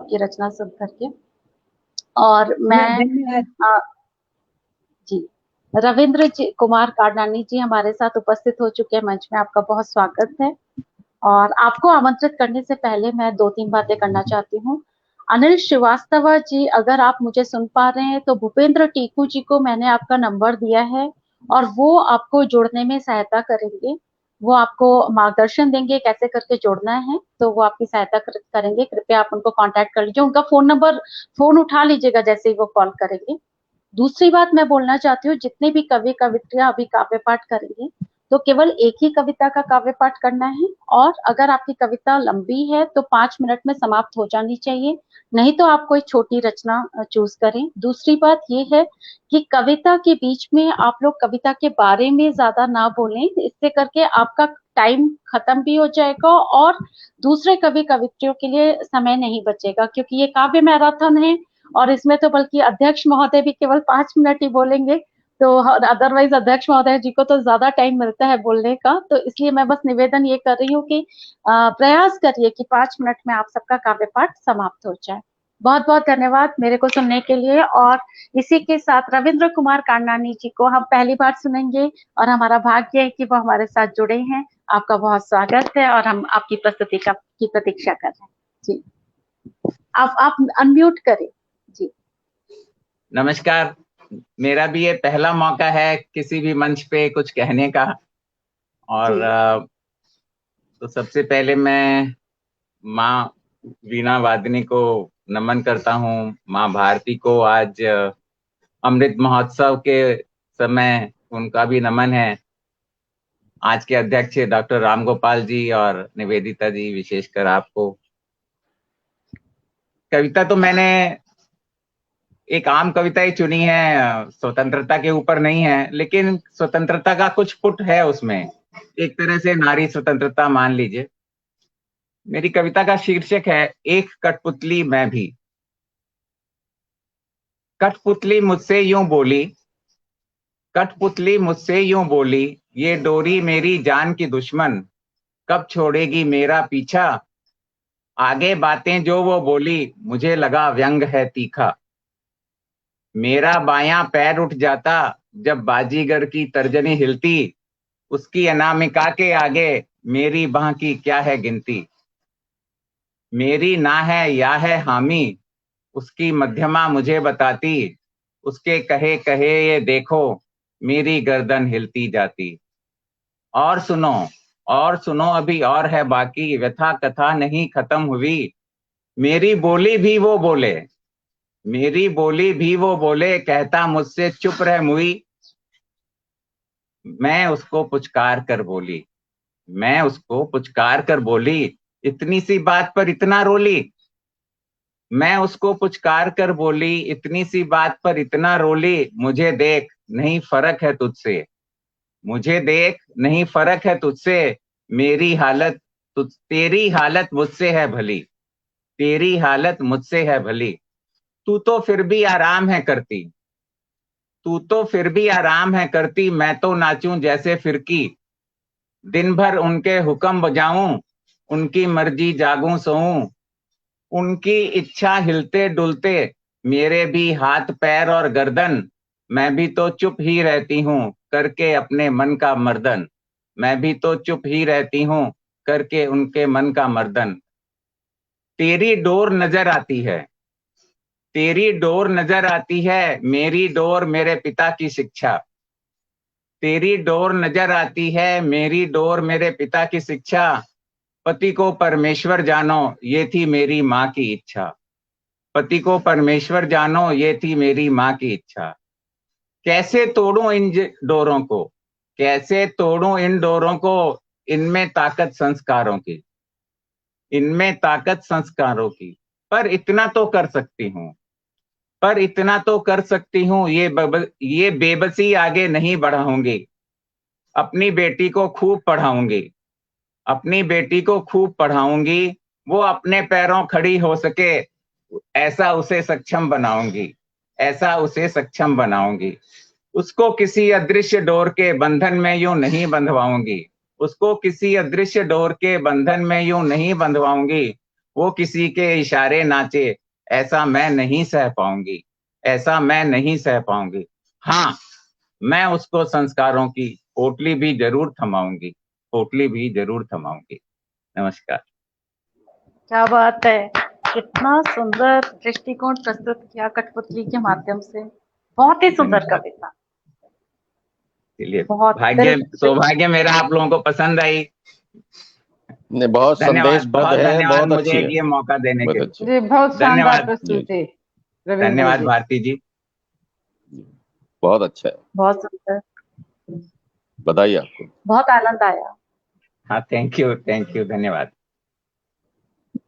आपकी रचना सुन करके। और मैं जी, रविंद्र जी कुमार कारनानी जी हमारे साथ उपस्थित हो चुके हैं मंच में। आपका बहुत स्वागत है। और आपको आमंत्रित करने से पहले मैं 2-3 बातें करना चाहती हूँ। अनिल श्रीवास्तव जी, अगर आप मुझे सुन पा रहे हैं तो भूपेंद्र टीकू जी को मैंने आपका नंबर दिया है और वो आपको जोड़ने में सहायता करेंगे। वो आपको मार्गदर्शन देंगे कैसे करके जोड़ना है, तो वो आपकी सहायता करेंगे। कृपया आप उनको कांटेक्ट कर लीजिए। उनका फोन उठा लीजिएगा जैसे ही वो कॉल करेंगे। दूसरी बात मैं बोलना चाहती हूँ, जितने भी कवि कवित्रियां अभी काव्य पाठ करेंगे तो केवल एक ही कविता का काव्य पाठ करना है। और अगर आपकी कविता लंबी है तो 5 मिनट में समाप्त हो जानी चाहिए, नहीं तो आप कोई छोटी रचना चूज करें। दूसरी बात ये है कि कविता के बीच में आप लोग कविता के बारे में ज्यादा ना बोलें, इससे करके आपका टाइम खत्म भी हो जाएगा और दूसरे कवि कवित्रियों के लिए समय नहीं बचेगा, क्योंकि ये काव्य मैराथन है और इसमें तो बल्कि अध्यक्ष महोदय भी केवल 5 मिनट ही बोलेंगे। तो अदरवाइज अध्यक्ष महोदय जी को तो ज्यादा टाइम मिलता है बोलने का। तो इसलिए मैं बस निवेदन ये कर रही हूँ कि प्रयास करिए कि 5 मिनट में आप सबका काव्य पाठ समाप्त हो जाए। बहुत बहुत धन्यवाद मेरे को सुनने के लिए। और इसी के साथ रविंद्र कुमार कारनानी जी को हम पहली बार सुनेंगे और हमारा भाग्य है कि वो हमारे साथ जुड़े हैं। आपका बहुत स्वागत है और हम आपकी प्रस्तुति की प्रतीक्षा कर रहे हैं। जी, आप अनम्यूट करें। जी, नमस्कार। मेरा भी ये पहला मौका है किसी भी मंच पे कुछ कहने का। और तो सबसे पहले मैं माँ वीणा वादिनी को नमन करता हूँ। माँ भारती को आज अमृत महोत्सव के समय उनका भी नमन है। आज के अध्यक्ष डॉक्टर राम गोपाल जी और निवेदिता जी, विशेषकर आपको। कविता तो मैंने एक आम कविता ही चुनी है, स्वतंत्रता के ऊपर नहीं है, लेकिन स्वतंत्रता का कुछ पुट है उसमें। एक तरह से नारी स्वतंत्रता मान लीजिए। मेरी कविता का शीर्षक है एक कठपुतली मैं भी। कठपुतली मुझसे यूं बोली, कठपुतली मुझसे यूं बोली, ये डोरी मेरी जान की दुश्मन, कब छोड़ेगी मेरा पीछा। आगे बातें जो वो बोली, मुझे लगा व्यंग है तीखा। मेरा बायां पैर उठ जाता जब बाजीगर की तर्जनी हिलती, उसकी अनामिका के आगे मेरी बाह की क्या है गिनती। मेरी ना है या है हामी, उसकी मध्यमा मुझे बताती, उसके कहे कहे ये देखो मेरी गर्दन हिलती जाती। और सुनो, और सुनो, अभी और है बाकी, व्यथा कथा नहीं खत्म हुई। मेरी बोली भी वो बोले, मेरी बोली भी वो बोले, कहता मुझसे चुप रह मुई। मैं उसको पुचकार कर बोली, मैं उसको पुचकार कर बोली, इतनी सी बात पर इतना रोली। मैं उसको पुचकार कर बोली, इतनी सी बात पर इतना रोली। मुझे देख नहीं फर्क है तुझसे, मुझे देख नहीं फर्क है तुझसे। मेरी हालत तुझ तेरी हालत मुझसे है भली, तेरी हालत मुझसे है भली। तू तो फिर भी आराम है करती, तू तो फिर भी आराम है करती, मैं तो नाचूं जैसे फिरकी। दिन भर उनके हुक्म बजाऊं, उनकी मर्जी जागूं सोऊं। उनकी इच्छा हिलते डुलते मेरे भी हाथ पैर और गर्दन। मैं भी तो चुप ही रहती हूँ करके अपने मन का मर्दन, मैं भी तो चुप ही रहती हूँ करके उनके मन का मर्दन। तेरी डोर नजर आती है, तेरी डोर नजर आती है, मेरी डोर मेरे पिता की शिक्षा। तेरी डोर नजर आती है, मेरी डोर मेरे पिता की शिक्षा। पति को परमेश्वर जानो, ये थी मेरी माँ की इच्छा। पति को परमेश्वर जानो, ये थी मेरी माँ की इच्छा। कैसे तोड़ूं इन डोरों को, कैसे तोड़ूं इन डोरों को, इनमें ताकत संस्कारों की, इनमें ताकत संस्कारों की। पर इतना तो कर सकती हूँ, पर इतना तो कर सकती हूँ, ये बेबसी आगे नहीं बढ़ाऊंगी। अपनी बेटी को खूब पढ़ाऊंगी, अपनी बेटी को खूब पढ़ाऊंगी। वो अपने पैरों खड़ी हो सके, ऐसा उसे सक्षम बनाऊंगी, ऐसा उसे सक्षम बनाऊंगी। उसको किसी अदृश्य डोर के बंधन में यूं नहीं बंधवाऊंगी, उसको किसी अदृश्य डोर के बंधन में यूं नहीं बंधवाऊंगी। वो किसी के इशारे नाचे, ऐसा मैं नहीं सह पाऊंगी, ऐसा मैं नहीं सह पाऊंगी। हाँ, मैं उसको संस्कारों की पोटली भी जरूर थमाऊंगी, पोटली भी जरूर थमाऊंगी। नमस्कार। क्या बात है, कितना सुंदर दृष्टिकोण प्रस्तुत किया कठपुतली के माध्यम से। बहुत ही सुंदर धन्यवाद। कविता। चलिए, बहुत भाग्य सौभाग्य मेरा आप लोगों को पसंद आई। नहीं, बहुत धन्यवाद, संदेशप्रद बहुत है, धन्यवाद बहुत मुझे अच्छी है, ये मौका देने बहुत के अच्छी। लिए। जी, बहुत शानदार धन्यवाद, प्रस्तुति रविंद्र धन्यवाद जी। भारती जी। बहुत अच्छा है, बहुत सुंदर, बधाई आपको। बहुत आनंद आया। हाँ, थैंक यू, धन्यवाद।